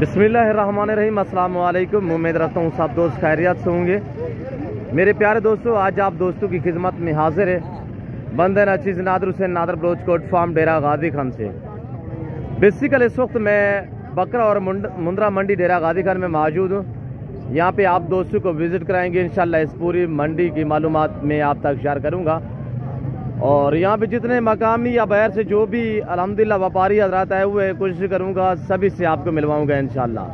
बिस्मिल्लाहिर्रहमानिर्रहीम। अस्सलाम वालेकुम। उम्मीद रखता हूँ सब दोस्त खैरियत से होंगे। मेरे प्यारे दोस्तों, आज आप दोस्तों की खिदमत में हाजिर है बंदे नचीज़ नादर हुसैन नादर बलोच कोट फार्म डेरा गाजी खान से। बेसिकल इस वक्त मैं बकरा और मुंद्रा मंडी डेरा गाजी खान में मौजूद हूँ। यहाँ पे आप दोस्तों को विज़िट कराएंगे इंशाल्लाह। इस पूरी मंडी की मालूमात मैं आप तक शेयर करूँगा और यहाँ पे जितने मकामी या बाहर से जो भी अल्हम्दुलिल्लाह व्यापारी हजरात आए हुए कोशिश करूँगा सभी से आपको मिलवाऊँगा इंशाल्लाह।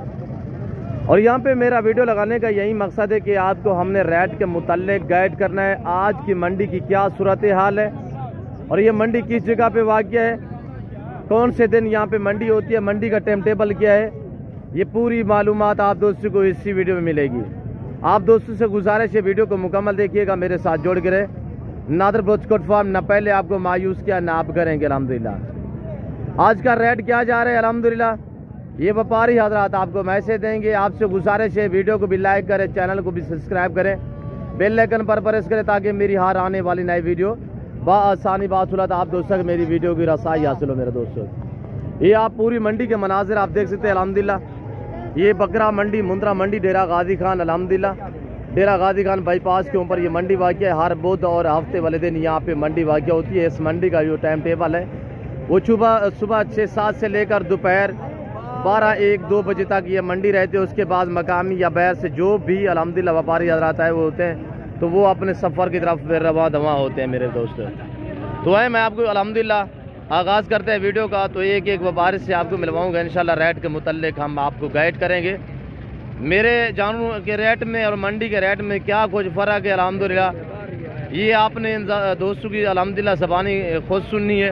और यहाँ पे मेरा वीडियो लगाने का यही मकसद है कि आपको हमने रेट के मुताल्लिक गाइड करना है, आज की मंडी की क्या सूरत हाल है और ये मंडी किस जगह पे वाक़या है, कौन से दिन यहाँ पे मंडी होती है, मंडी का टाइम टेबल क्या है, ये पूरी मालूमात आप दोस्तों को इसी वीडियो में मिलेगी। आप दोस्तों से गुजारिश है वीडियो को मुकम्मल देखिएगा, मेरे साथ जोड़ के रहे। नादर बलोच कोट फार्म न पहले आपको मायूस किया ना आप करेंगे अल्हम्दुलिल्लाह। आज का रेट क्या जा रहा है अल्हम्दुलिल्लाह, ये व्यापारी हजरात आपको मैसेज देंगे। आपसे गुजारिश है वीडियो को भी लाइक करें, चैनल को भी सब्सक्राइब करें, बेल आइकन पर प्रेस करें ताकि मेरी हर आने वाली नई वीडियो बआसानी बासुलत आप दोस्तों मेरी वीडियो की रसाई हासिल हो। मेरे दोस्तों, ये आप पूरी मंडी के मनाजिर आप देख सकते हैं अल्हम्दुलिल्लाह। ये बकरा मंडी मुंद्रा मंडी डेरा गाजी खान अल्हम्दुलिल्लाह। डेरा गाजी खान बाईपास के ऊपर ये मंडी वाक़या है। हर बुध और हफ्ते वाले दिन यहाँ पे मंडी वाक़या होती है। इस मंडी का जो टाइम टेबल है वो सुबह 6-7 से लेकर दोपहर 12-1-2 बजे तक ये मंडी रहती है। उसके बाद मकामी या बाहर से जो भी अल्हम्दुलिल्लाह व्यापारी हजरात आए वो होते हैं तो वो अपने सफ़र की तरफ रवा दवा होते हैं। मेरे दोस्तों, तो है मैं आपको अल्हम्दुलिल्लाह आगाज़ करते हैं वीडियो का, तो एक एक व्यापारी से आपको मिलवाऊँगा इंशाल्लाह। रेट के मुताल्लिक हम आपको गाइड करेंगे। मेरे जानू के रेट में और मंडी के रेट में क्या कुछ फ़र्क है अल्हम्दुलिल्लाह, ये आपने दोस्तों की अल्हम्दुलिल्लाह ज़बानी खुद सुननी है।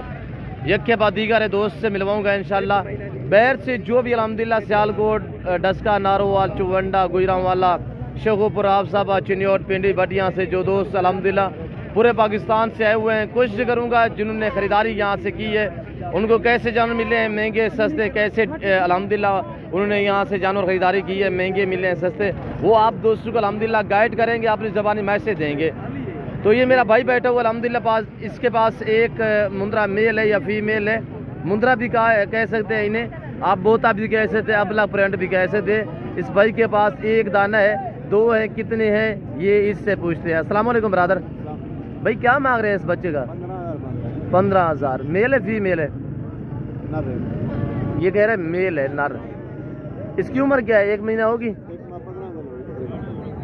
एक के बाद दीगर है दोस्त से मिलवाऊँगा इंशाल्लाह। बैर से जो भी अल्हम्दुलिल्लाह सियालकोट, डस्का, नारोवाल, चुवंडा, गुजरांवाला, शेखोपुर, आफ्साबा, चिन्योट, पिंडी, भटिया से जो दोस्त अल्हम्दुलिल्लाह पूरे पाकिस्तान से आए हुए हैं, कोशिश करूँगा जिन्होंने ख़रीदारी यहाँ से की है उनको कैसे जानवर मिले हैं महंगे सस्ते, कैसे अल्हम्दुलिल्लाह उन्होंने यहाँ से जानवर ख़रीदारी की है महंगे मिले हैं सस्ते, वो आप दोस्तों को अल्हम्दुलिल्लाह गाइड करेंगे, अपनी ज़बानी मैसेज देंगे। तो ये मेरा भाई बैठा हुआ अल्हम्दुलिल्लाह पास, इसके पास एक मुंद्रा मेल है या फीमेल है, मुंद्रा भी कह सकते हैं इन्हें, आप बोता भी कह सकते हैं, अबला प्रिंट भी कह सकते हैं। इस भाई के पास एक दाना है, दो है, कितने हैं ये इससे पूछते हैं। अस्सलाम वालेकुम ब्रदर। भाई क्या मांग रहे हैं इस बच्चे का? 15,000। मेल है फीमेल है? ये कह रहे हैं मेल है नर। इसकी उम्र क्या है? 1 महीना होगी,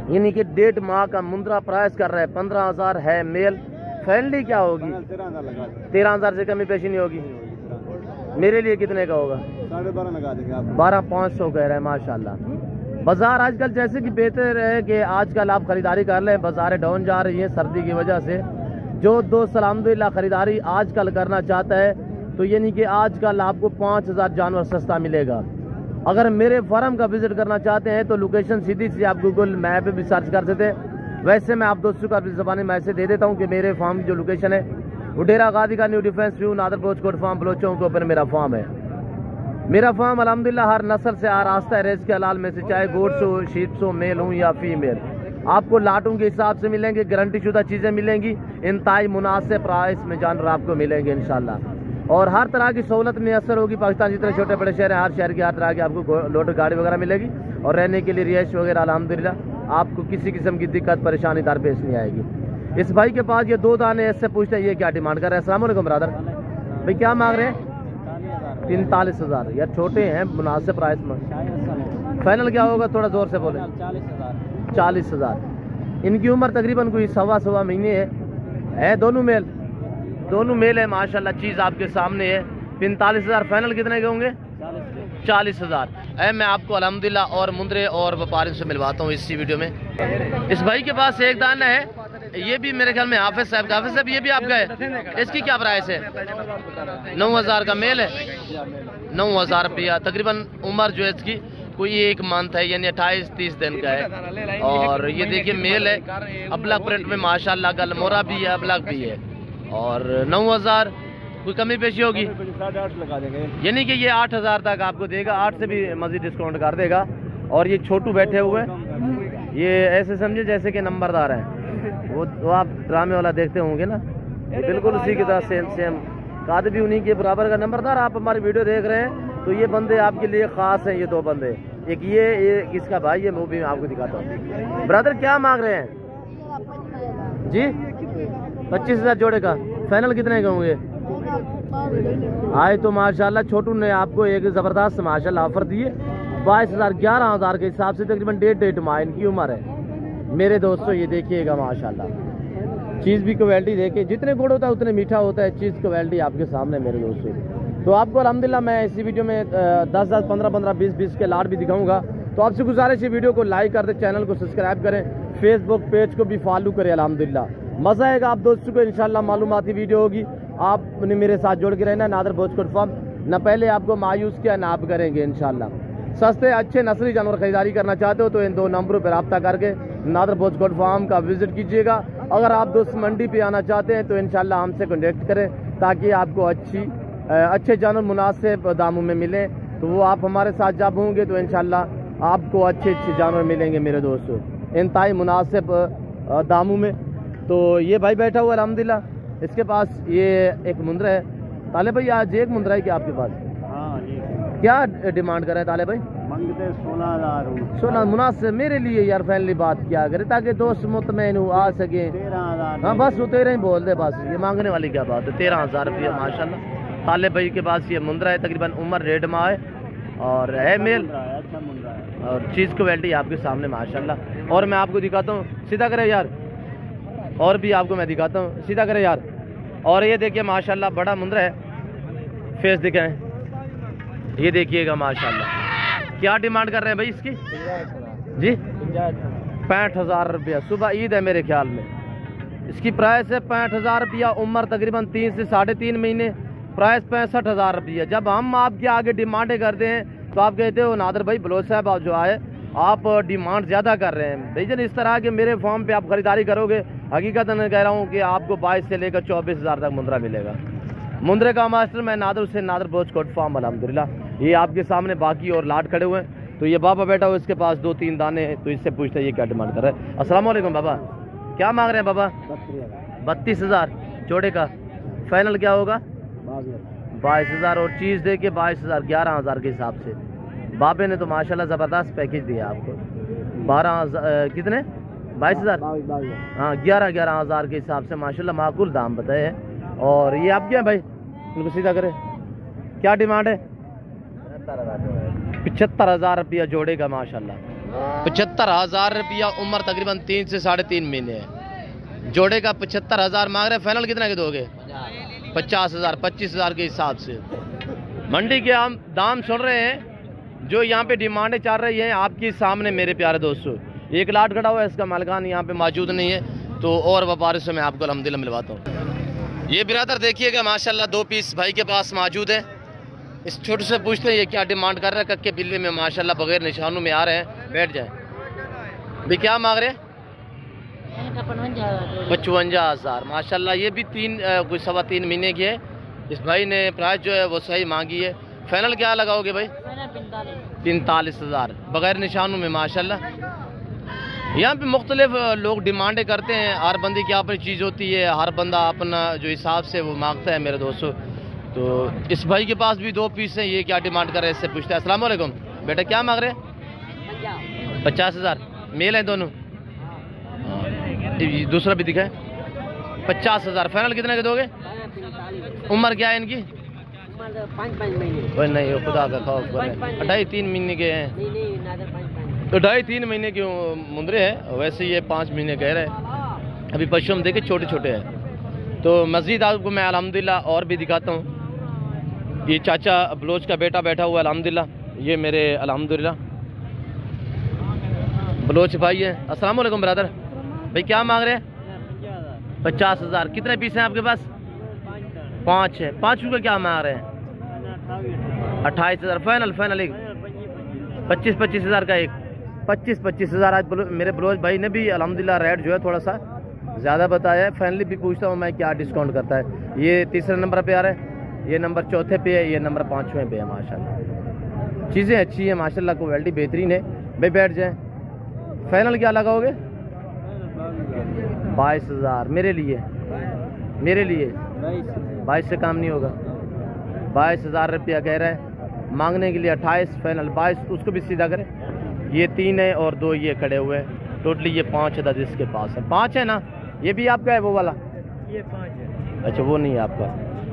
यानी कि 1.5 माह का मुंद्रा प्राइस कर रहा है। 15,000 है मेल। फैमिली क्या होगी? 13,000 से कमी पेशी नहीं होगी। मेरे लिए कितने का होगा? 12,500 लगा देंगे आप। 12,500 कह रहे हैं। माशाल्लाह बाजार आजकल जैसे कि बेहतर है कि आजकल आप खरीदारी कर लें, बाजार डाउन जा रही है सर्दी की वजह से। जो दोस्त अल्हम्दुलिल्लाह खरीदारी आजकल करना चाहता है तो यानी कि आजकल आपको 5,000 जानवर सस्ता मिलेगा। अगर मेरे फार्म का विजिट करना चाहते हैं तो लोकेशन सीधी सी आप गूगल मैप पे भी सर्च कर सकते हैं। वैसे मैं आप दोस्तों को अपनी ज़बानी मैसेज दे देता हूँ कि मेरे फार्म की जो लोकेशन है वो डेरा गाजी का new defence view Nadir Baloch Kot farm बलोचों के ऊपर मेरा फार्म है। मेरा फार्म अल्हम्दुलिल्लाह हर नस्ल से आ रास्ता है रेस के हलाल में से, चाहे गोट्स हो, शीप्स हो, मेल हो या फीमेल। आपको लाटों के हिसाब से मिलेंगे, गारंटी शुदा चीज़ें मिलेंगी, इंतहाई मुनासिब प्राइस में जानवर आपको मिलेंगे इंशाल्लाह। और हर तरह की सहूलत मैसर होगी। पाकिस्तान जितने छोटे बड़े शहर हैं हर शहर की हर तरह की आपको लोटर गाड़ी वगैरह मिलेगी और रहने के लिए रिहाइश वगैरह अल्हम्दुलिल्लाह आपको किसी किस्म की दिक्कत परेशानी दरपेश नहीं आएगी। इस भाई के पास ये 2 दाने इससे पूछते हैं ये क्या डिमांड कर रहे हैं। अस्सलाम वालेकुम ब्रदर। भाई क्या मांग रहे हैं? 43,000। यार छोटे हैं, मुनासिब प्राइस में। फाइनल क्या होगा? थोड़ा जोर से बोले। 40,000। इनकी उम्र तकरीबन कोई 1.25 महीने है। दोनों मेल है माशाल्लाह। चीज़ आपके सामने है। 45,000 फाइनल कितने के होंगे? 40,000। मैं आपको अल्हम्दुलिल्लाह और मुंद्रे और व्यापारी से मिलवाता हूँ इसी वीडियो में। इस भाई के पास एक दाना है, ये भी मेरे ख्याल में हाफिज साहब का। हाफिज साहब ये भी आपका है, इसकी क्या प्राइस है? 9,000 का मेल है। 9,000 रुपया। तकरीबन उम्र जो है इसकी कोई 1 मंथ है, यानी 28-30 दिन का है। और ये देखिए मेल है, अबलग प्रिंट में माशाल्लाह, गलमोरा भी है, अबलग भी है। और 9,000 कोई कमी पेशी होगी? 8.5 लगा देंगे, यानी कि ये 8,000 तक आपको देगा, 8 से भी मजीद डिस्काउंट कर देगा। और ये छोटू बैठे हुए, ये ऐसे समझे जैसे कि नंबरदार हैं। वो आप ड्रामे वाला देखते होंगे ना, बिल्कुल उसी की तरह सेम काद भी उन्हीं के बराबर का नंबरदार। आप हमारी वीडियो देख रहे हैं तो ये बंदे आपके लिए ख़ास हैं, ये दो बंदे। एक ये इसका भाई है, वो भी मैं आपको दिखाता हूँ। ब्रदर क्या मांग रहे हैं जी? 25,000 जोड़े का। फाइनल कितने का होंगे? आए तो माशाल्लाह छोटू ने आपको एक ज़बरदस्त माशाल्लाह ऑफर दिए 22,000 11,000 के हिसाब से, तकरीबन 1.5 माह इनकी उम्र है मेरे दोस्तों। ये देखिएगा माशाल्लाह, चीज़ भी क्वालिटी देखिए, जितने गुड़ होता है उतने मीठा होता है। चीज़ क्वालिटी आपके सामने मेरे दोस्तों। तो आपको अल्हम्दुलिल्लाह मैं इसी वीडियो में 10-10, 15-15, 20-20 के लाट भी दिखाऊंगा। तो आपसे गुजारिश है वीडियो को लाइक कर दे, चैनल को सब्सक्राइब करें, फेसबुक पेज को भी फॉलो करें। अल्हम्दुलिल्लाह मज़ा आएगा आप दोस्तों को, इंशाल्लाह मालूमाती वीडियो होगी। आपने मेरे साथ जोड़ के रहना। नादर बोचकोट फार्म, न पहले आपको मायूस किया ना आप करेंगे इंशाल्लाह। सस्ते अच्छे नस्ली जानवर खरीदारी करना चाहते हो तो इन 2 नंबरों पर रब्ता करके नादर बोचकोट फार्म का विजिट कीजिएगा। अगर आप दोस्त मंडी पे आना चाहते हैं तो इंशाल्लाह हमसे कॉन्टेक्ट करें, ताकि आपको अच्छे जानवर मुनासिब दामों में मिलें। तो वो आप हमारे साथ जब होंगे तो इंशाल्लाह आपको अच्छे जानवर मिलेंगे मेरे दोस्तों, इंतहाई मुनासिब दामों में। तो ये भाई बैठा हुआ अल्हम्दुलिल्लाह, इसके पास ये एक मुंद्रा है। ताले भाई आज एक मुंद्रा है क्या आपके पास? हाँ जी। क्या डिमांड कर रहे हैं ताले भाई? मांगते 16,000। 16 मुनासिब मेरे लिए यार, फैमिली बात क्या करे ताकि दोस्त मुतमईन आ सके। 13,000। हाँ बस वो 13 ही बोल दे बस, ये मांगने वाली क्या बात है। 13,000 रुपया माशाल्लाह। ताले भाई के पास ये मुंद्रा है, तकरीबन उम्र 1.5 माह है और है मेल, अच्छा मुंद्रा है और चीज़ क्वालिटी आपके सामने माशाल्लाह। और मैं आपको दिखाता हूँ, सीधा करे यार, और भी आपको मैं दिखाता हूँ, सीधा करे यार। और ये देखिए माशाल्लाह बड़ा मुंद्रा है, फेस दिखाएं, ये देखिएगा माशाल्लाह। क्या डिमांड कर रहे हैं भाई इसकी जी? 65,000 रुपया। सुबह ईद है मेरे ख्याल में। इसकी प्राइस है 65,000 रुपया, उम्र तकरीबन 3 से 3.5 महीने, प्राइस 65,000 रुपया। जब हम आपके आगे डिमांडें करते हैं तो आप कहते हो नादर भाई बलोच साहब आप जो आए आप डिमांड ज़्यादा कर रहे हैं। भाई जन इस तरह के मेरे फॉर्म पे आप खरीदारी करोगे, हकीकत मैं कह रहा हूँ कि आपको 22 से लेकर 24,000 तक मुंद्रा मिलेगा। मुंद्रे का मास्टर मैं नादर हुसैन, नादर बोचकोट फार्म अल्हम्दुलिल्लाह। ये आपके सामने बाकी और लाट खड़े हुए हैं। तो ये बाबा बैठा हुआ, इसके पास 2-3 दाने हैं, तो इससे पूछते हैं ये क्या डिमांड कर रहे हैं। अस्सलाम वालेकुम बाबा, क्या मांग रहे हैं बाबा? 32,000 जोड़े का। फाइनल क्या होगा? 22,000 और चीज़ दे के 22,000 11,000 के हिसाब से। बाबे ने तो माशाल्लाह ज़बरदस्त पैकेज दिया आपको। 12,000 कितने? 22,000। हाँ 11,000 के हिसाब से माशाल्लाह माकूल दाम बताए हैं। और ये आप क्या भाई उनको सीधा करें, क्या डिमांड है? 75,000 रुपया जोड़े का माशाल्लाह। 75,000 रुपया, उम्र तकरीबन 3 से 3.5 महीने है। जोड़े का 75,000 मांग रहे हैं। फाइनल कितना के दोगे? 50,000 25,000 के हिसाब से। मंडी के हम दाम सुन रहे हैं, जो यहाँ पे डिमांडें चल रही हैं आपके सामने मेरे प्यारे दोस्तों। एक लाट खड़ा हुआ है, इसका मालिकान यहाँ पे मौजूद नहीं है, तो और व्यापारी से मैं आपको अल्हम्दुलिल्लाह मिलवाता हूँ। ये बिरादर देखिएगा माशाल्लाह 2 पीस भाई के पास मौजूद है। इस छोटे से पूछते हैं ये क्या डिमांड कर रहे हैं। कक्के बिल्ली में माशाल्लाह बगैर निशानों में आ रहे हैं। बैठ जाए भाई, क्या मांग रहे हैं? 55,000 माशाल्लाह। ये भी कुछ 3.25 महीने की है। इस भाई ने प्राइस जो है वो सही मांगी है। फाइनल क्या लगाओगे भाई? 45,000 बगैर निशानों में माशाल्लाह। यहाँ पे मुख्तलिफ लोग डिमांडें करते हैं, हर बंदी की अपनी चीज़ होती है, हर बंदा अपना जो हिसाब से वो मांगता है मेरे दोस्तों। तो इस भाई के पास भी 2 पीस हैं, ये क्या डिमांड कर रहे हैं इससे पूछते हैं। अस्सलाम वालेकुम बेटा, क्या मांग रहे हैं? 50,000 मेल है दोनों। दूसरा भी दिखाए 50,000। फाइनल कितने के दोगे? उम्र क्या है इनकी? 5 महीने। कोई नहीं, खुदा का खौफ, 2.5-3 महीने के हैं। तो 2.5-3 महीने के मुंद्रे हैं, वैसे ये 5 महीने कह रहे हैं। अभी पशु देखे छोटे छोटे हैं। तो मज़ीद आपको मैं अल्हम्दुलिल्लाह और भी दिखाता हूँ। ये चाचा बलोच का बेटा बैठा हुआ है अल्हम्दुलिल्लाह, ये मेरे अल्हम्दुलिल्लाह बलोच भाई है। अस्सलाम वालेकुम ब्रदर, भाई क्या मांग रहे हैं? 50,000। कितने पीस हैं आपके पास? 5 है। 5 रुपये क्या मांग रहे हैं? 28,000। फाइनल एक 25,000 का एक 25,000। आज मेरे बलोच भाई ने भी अल्हम्दुलिल्लाह रेट जो है थोड़ा सा ज़्यादा बताया है। फाइनली भी पूछता हूँ मैं क्या डिस्काउंट करता है। ये 3रे नंबर पे आ रहा है, ये नंबर 4थे पे है, ये नंबर 5वें पे है। माशाल्लाह चीज़ें अच्छी हैं माशाल्लाह, क्वालिटी बेहतरीन है। भाई बैठ जाए। फाइनल क्या लगाओगे? 22,000 मेरे लिए 22 से काम नहीं होगा। 22,000 रुपया कह रहा है। मांगने के लिए 28, फाइनल 22, उसको भी सीधा करें। ये 3 है और 2 ये खड़े हुए हैं, टोटली ये 5 अदद इसके पास है। 5 है ना, ये भी आपका है वो वाला? ये 5 है। अच्छा वो नहीं है आपका।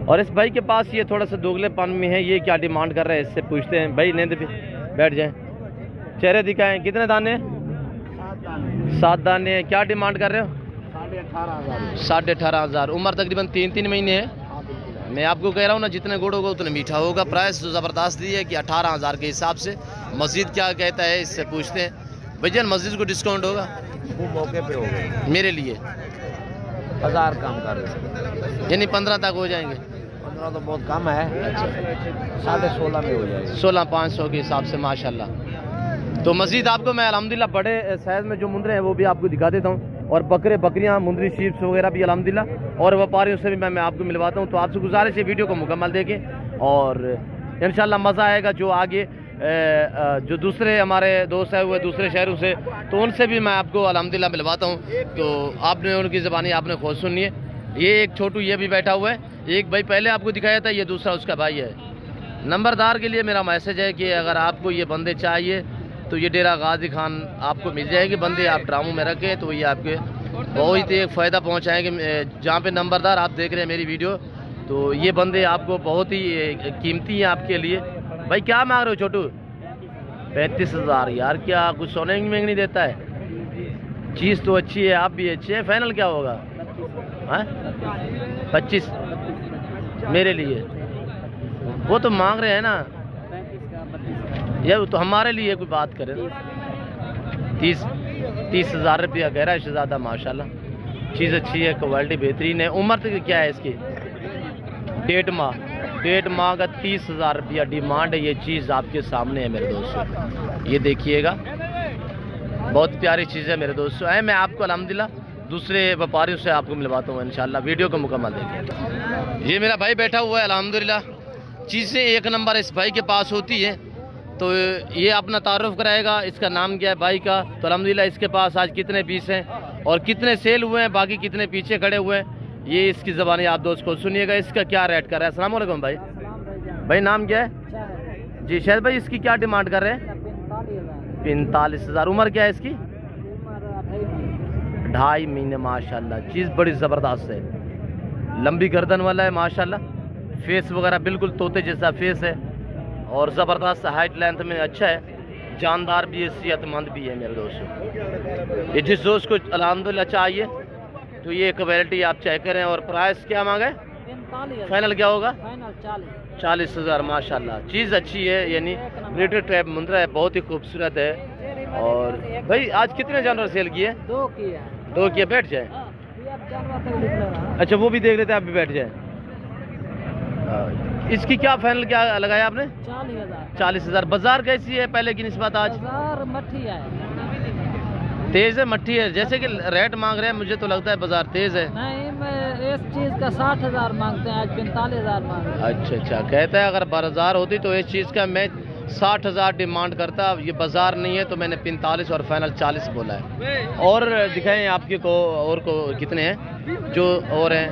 और इस भाई के पास ये थोड़ा सा दोगलेपन में है, ये क्या डिमांड कर रहे हैं इससे पूछते हैं। भाई नींद भी बैठ जाएं, चेहरे दिखाएं। कितने दाने? 7 दाने। क्या डिमांड कर रहे हो? 18,500। 18,500। उम्र तकरीबन 3-3 महीने है। मैं आपको कह रहा हूँ ना, जितने गुड़ होगा उतने मीठा होगा। प्राइस तो ज़बरदस्त दी है कि 18,000 के हिसाब से। मस्जिद क्या कहता है इससे पूछते हैं। भैया मस्जिद को डिस्काउंट होगा? वो मौके पे होगा। मेरे लिए 1000 कम कर रहे, यानी 15 तक हो जाएंगे। 15 तो बहुत कम है। 16.5 में हो जाएगा। 16,500 के हिसाब से माशाल्लाह। तो मस्जिद आपको मैं अल्हम्दुलिल्लाह बड़े साइज़ में जो मुंदरे हैं वो भी आपको दिखा देता हूँ, और बकरे बकरियाँ मुंदरी शीप्स वगैरह भी अल्हम्दुलिल्लाह, और व्यापारियों से भी मैं आपको मिलवाता हूँ। तो आपसे गुजारिश है वीडियो को मुकम्मल देखें, और इंशाल्लाह मज़ा आएगा। जो आगे जो दूसरे हमारे दोस्त हैं हुए दूसरे शहरों से, तो उनसे भी मैं आपको अल्हम्दुलिल्लाह मिलवाता हूँ। तो आपने उनकी ज़बानी आपने खुद सुनी है। ये एक छोटू ये भी बैठा हुआ है, एक भाई पहले आपको दिखाया था, ये दूसरा उसका भाई है। नंबरदार के लिए मेरा मैसेज है कि अगर आपको ये बंदे चाहिए तो ये डेरा गाजी खान आपको मिल जाएंगे। बंदे आप ड्रामों में रखें तो ये आपके बहुत ही एक फ़ायदा पहुंचाएंगे। जहाँ पे नंबरदार आप देख रहे हैं मेरी वीडियो, तो ये बंदे आपको बहुत ही कीमती हैं आपके लिए। भाई क्या मांग रहे हो छोटू? 35,000। यार क्या कुछ सोने में नहीं देता है? चीज़ तो अच्छी है, आप भी अच्छे हैं। फाइनल क्या होगा? हाँ 25 मेरे लिए। वो तो मांग रहे हैं ना, ये तो हमारे लिए कोई बात करें। 30,000 रुपया कह रहा है शहजादा। माशाल्लाह चीज़ अच्छी है, क्वालिटी बेहतरीन है। उम्र तक क्या है इसकी? 1.5 माह का 30,000 रुपया डिमांड है। ये चीज़ आपके सामने है मेरे दोस्तों, ये देखिएगा, बहुत प्यारी चीज़ है मेरे दोस्तों। मैं आपको अल्हम्दुलिल्लाह दूसरे व्यापारियों से आपको मिलवाता हूँ इंशाल्लाह। वीडियो को मुकम्मल देखें। ये मेरा भाई बैठा हुआ है अल्हम्दुलिल्लाह, चीज़ें एक नंबर इस भाई के पास होती है। तो ये अपना तारुफ कराएगा, इसका नाम क्या है भाई का। तो अल्हम्दुलिल्लाह इसके पास आज कितने पीस हैं और कितने सेल हुए हैं, बाकी कितने पीछे खड़े हुए हैं, ये इसकी ज़बानी आप दोस्त को सुनिएगा। इसका क्या रेट कर रहा है? अस्सलाम वालेकुम भाई। भाई नाम क्या है? जी शायद भाई, इसकी क्या डिमांड कर रहे हैं? 45,000। उम्र क्या है इसकी? 2.5 महीने। माशाल्लाह चीज़ बड़ी ज़बरदस्त है, लंबी गर्दन वाला है माशाल्लाह। फेस वगैरह बिल्कुल तोते जैसा फेस है, और ज़बरदस्त हाइट लेंथ में अच्छा है, जानदार भी है, सेहतमंद भी है मेरे दोस्तों। ये जिस दोस्त को अल्हम्दुलिल्लाह चाहिए तो ये क्वालिटी आप चेक करें। और प्राइस क्या मांगे? 45। फाइनल क्या होगा? फाइनल 40। 40,000। माशाल्लाह चीज़ अच्छी है, यानी ग्रेटेड टाइप मुंद्रा है, बहुत ही खूबसूरत है। और भाई आज कितने जानवर सेल किए? 2 किया। 2 किए। बैठ जाए। अच्छा वो भी देख लेते हैं, आप भी बैठ जाए। इसकी क्या फाइनल क्या लगाया आपने? 40,000। 40,000। बाजार कैसी है पहले की निस्बत आज? बाजार मट्ठी है, तेज है, मट्ठी है। जैसे कि रेट मांग रहे हैं, मुझे तो लगता है बाजार तेज है। नहीं मैं इस चीज़ का 60,000 मांगते हैं, आज 45,000 मांग रहे हैं। अच्छा कहता है अगर बाजार होती तो इस चीज़ का मैं 60,000 डिमांड करता। ये बाजार नहीं है तो मैंने 45 और फाइनल 40 बोला है। और दिखाएं आपके को, और को कितने हैं जो और हैं?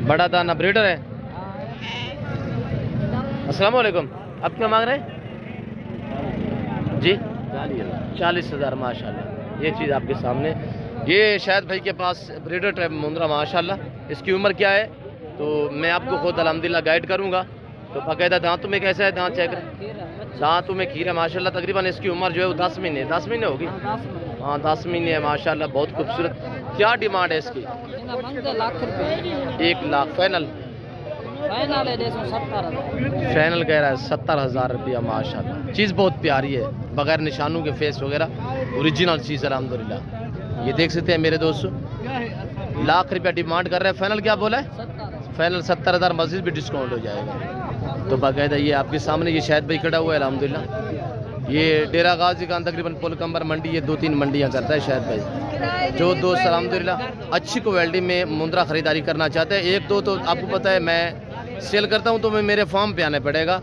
बड़ा दाना ब्रीडर है। अस्सलाम वालेकुम। अब क्या मांग रहे हैं जी? 40,000। माशाल्लाह ये चीज़ आपके सामने। ये शायद भाई के पास ब्रीडर टाइप मुंद्रा माशाल्लाह। इसकी उम्र क्या है तो मैं आपको खुद अल्हम्दुलिल्लाह गाइड करूँगा। तो बाकायदा दांतों में कैसा है, दांत चेक करें। दांतों में खीरा माशाल्लाह। तकरीबन इसकी उम्र जो है वो 10 महीने 10 महीने होगी। हाँ 10 महीने है माशाल्लाह, बहुत खूबसूरत। क्या डिमांड है इसकी? लाख रुपये। 1 लाख। फाइनल? फाइनल है 70,000। फाइनल कह रहा है 70,000 रुपया। माशाल्लाह चीज़ बहुत प्यारी है, बगैर निशानों के फेस वगैरह, ओरिजिनल चीज़ अल्हम्दुलिल्लाह। ये देख सकते हैं मेरे दोस्तों, लाख रुपया डिमांड कर रहे हैं। फाइनल क्या बोला है? फाइनल 70,000। मस्जिद भी डिस्काउंट हो जाएगा। तो बाकायदा ये आपके सामने ये शायद भाई खड़ा हुआ है अल्हम्दुलिल्लाह। ये डेरा गाजी खान तकरीबन पुलकंबर मंडी, ये 2-3 मंडियाँ करता है शायद भाई। जो दोस्त अल्हम्दुलिल्लाह अच्छी क्वालिटी में मुंद्रा ख़रीदारी करना चाहते हैं, 1-2 तो आपको पता है मैं सेल करता हूँ तो मैं मेरे फार्म पे आने पड़ेगा।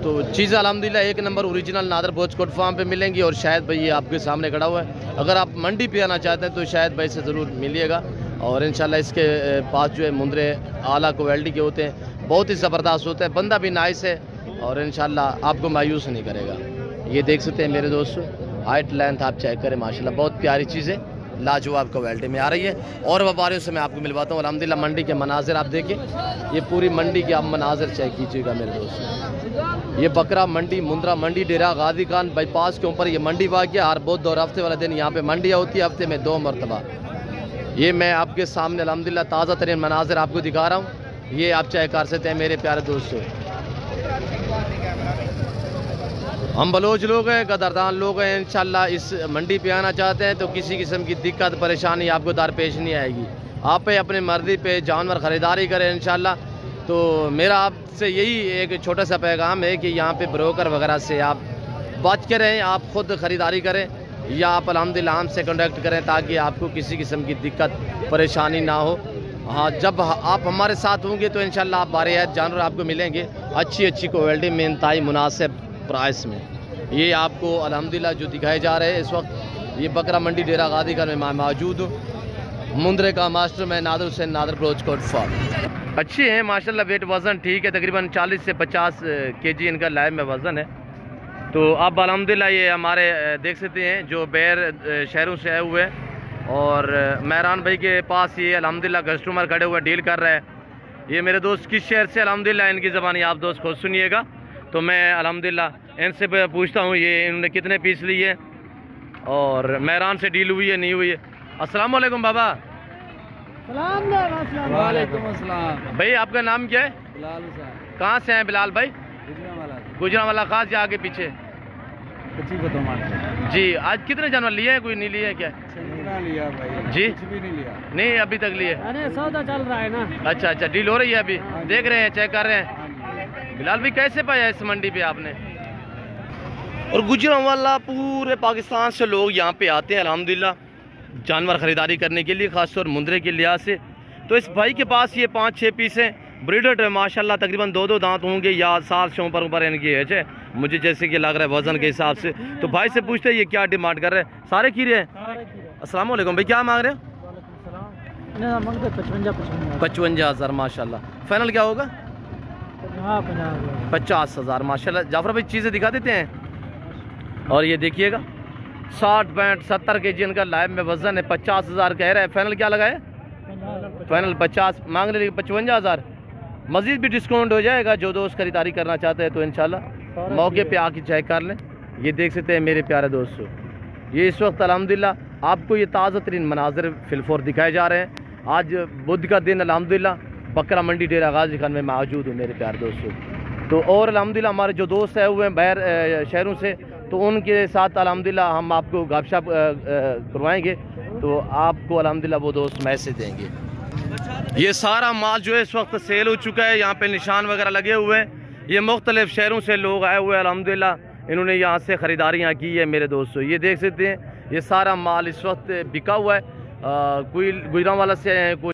तो चीज़ें अल्हम्दुलिल्लाह 1 नंबर ओरिजिनल नादर बोचकोट फार्म पे मिलेंगी। और शायद भाई ये आपके सामने खड़ा हुआ है। अगर आप मंडी पे आना चाहते हैं तो शायद भाई से ज़रूर मिलिएगा। और इंशाल्लाह इसके पास जो है मुंद्रे आला क्वालिटी के होते हैं, बहुत ही ज़बरदस्त होते हैं, बंदा भी नाइस है और इंशाल्लाह आपको मायूस नहीं करेगा। ये देख सकते हैं मेरे दोस्तों, हाइट लेंथ आप चेक करें, माशाल्लाह बहुत प्यारी चीज़ है, लाजवाब क्वालिटी में आ रही है। और व्यापारियों से मैं आपको मिलवाता हूँ। अल्हम्दुलिल्लाह मंडी के मनाजिर आप देखें, ये पूरी मंडी के आप मनाजिर चेक कीजिएगा मेरे दोस्तों। ये बकरा मंडी, मुंद्रा मंडी, डेरा गाजी खान बाईपास के ऊपर ये मंडी वाक़ है। हर बहुत दो हफ्ते वाले दिन यहाँ पे मंडियाँ होती है, हफ्ते में 2 मरतबा। ये मैं आपके सामने अल्हम्दुलिल्लाह ताज़ा तरीन मनाजिर आपको दिखा रहा हूँ। ये आप चेक कर सकते हैं मेरे प्यारे दोस्तों। हम बलोच लोग हैं, कदरदान लोग हैं, इंशाल्लाह इस मंडी पे आना चाहते हैं तो किसी किस्म की दिक्कत परेशानी आपको दरपेश नहीं आएगी। आप अपने मर्जी पे जानवर ख़रीदारी करें इंशाल्लाह। तो मेरा आपसे यही एक छोटा सा पैगाम है कि यहाँ पे ब्रोकर वगैरह से आप बच के रहें, आप ख़ुद ख़रीदारी करें या आप अल्हम्दुलिल्लाह हमसे कॉन्टेक्ट करें ताकि आपको किसी किस्म की दिक्कत परेशानी ना हो। हाँ, जब आप हमारे साथ होंगे तो इंशाल्लाह आप बारियात जानवर आपको मिलेंगे अच्छी क्वालिटी में, इंतहाई मुनासिब प्राइस में। ये आपको अल्हम्दुलिल्लाह जो दिखाए जा रहे हैं इस वक्त, ये बकरा मंडी डेरा गाजी खान में मौजूद हूँ। मुंद्रे का मास्टर मैं नादर हुसैन, नादर ब्रोच कोट फार्म। अच्छे हैं माशाल्लाह, वेट वज़न ठीक है, तकरीबन 40 से 50 kg इनका लाइव में वज़न है। तो अब अल्हम्दुलिल्लाह ये हमारे देख सकते हैं जो बैर शहरों से आए हुए हैं और महरान भाई के पास ये अल्हम्दुलिल्लाह कस्टमर खड़े हुए डील कर रहे हैं। ये मेरे दोस्त किस शहर से, अल्हम्दुलिल्लाह इनकी ज़बानी आप दोस्त खुद सुनिएगा। तो मैं अल्हम्दुलिल्लाह इनसे पूछता हूँ ये इन्होंने कितने पीस लिए और महरान से डील हुई है नहीं हुई है। अस्सलाम वालेकुम बाबा। वालेकुम अस्सलाम। भाई आपका नाम क्या है? बिलाल। कहाँ से हैं बिलाल भाई? गुजरावाला खास या आगे पीछे? जी। आज कितने जानवर लिए हैं, कोई नहीं लिए हैं क्या? लिया भाई जी, कुछ भी नहीं लिया। नहीं अभी तक लिए? अरे सौदा चल रहा है ना। अच्छा, डील हो रही है अभी? देख रहे हैं, चेक कर रहे हैं। बिलाल भाई कैसे पाया इस मंडी पे आपने? और गुजरांवाला पूरे पाकिस्तान से लोग यहाँ पे आते हैं अल्हम्दुलिल्लाह जानवर ख़रीदारी करने के लिए, ख़ासतौर मुंद्रे के लिहाज से। तो इस भाई के पास ये 5-6 पीस हैं, ब्रीडर है माशाल्लाह, तकरीबन 2-2 दांत होंगे या 7 से ऊपर इनकी एज है, मुझे जैसे कि लग रहा है वज़न के हिसाब से। तो भाई से पूछते हैं ये क्या डिमांड कर रहे हैं। सारे खीरे हैं? अस्सलाम वालेकुम भाई, क्या मांग रहे हैं? 55,000 माशाल्लाह। फाइनल क्या होगा? 50,000 माशाल्लाह। जाफर भाई चीज़ें दिखा देते हैं। और ये देखिएगा 60-70 kg इनका लाइव में वज़न है, 50,000 कह रहा है। फाइनल क्या लगाए? फाइनल 50 मांग रहे, 55,000। मज़ीद भी डिस्काउंट हो जाएगा, जो दोस्त खरीदारी करना चाहते हैं तो इंशाल्लाह मौके पे आके चेक कर लें। ये देख सकते हैं मेरे प्यारे दोस्तों, ये इस वक्त अल्हम्दुलिल्लाह आपको ये ताज़ा तरीन मनाजिर फिलफोर दिखाए जा रहे हैं। आज बुध का दिन अल्हम्दुलिल्लाह बकरा मंडी डेरा गाजी खान में मौजूद हूँ मेरे प्यारे दोस्तों। तो और अल्हम्दुलिल्लाह हमारे जो दोस्त आए हुए हैं बाहर शहरों से, तो उनके साथ अल्हम्दुलिल्लाह हम आपको गपशप करवाएंगे, तो आपको अल्हम्दुलिल्लाह वो दोस्त मैसेज देंगे। ये सारा माल जो है इस वक्त सेल हो चुका है, यहाँ पे निशान वगैरह लगे हुए हैं। ये मुख्तलिफ शहरों से लोग आए हुए हैं अल्हम्दुलिल्लाह, इन्होंने यहाँ से ख़रीदारियाँ की है मेरे दोस्तों। ये देख सकते हैं ये सारा माल इस वक्त बिका हुआ है। कोई गुजरांवाला से हैं, कोई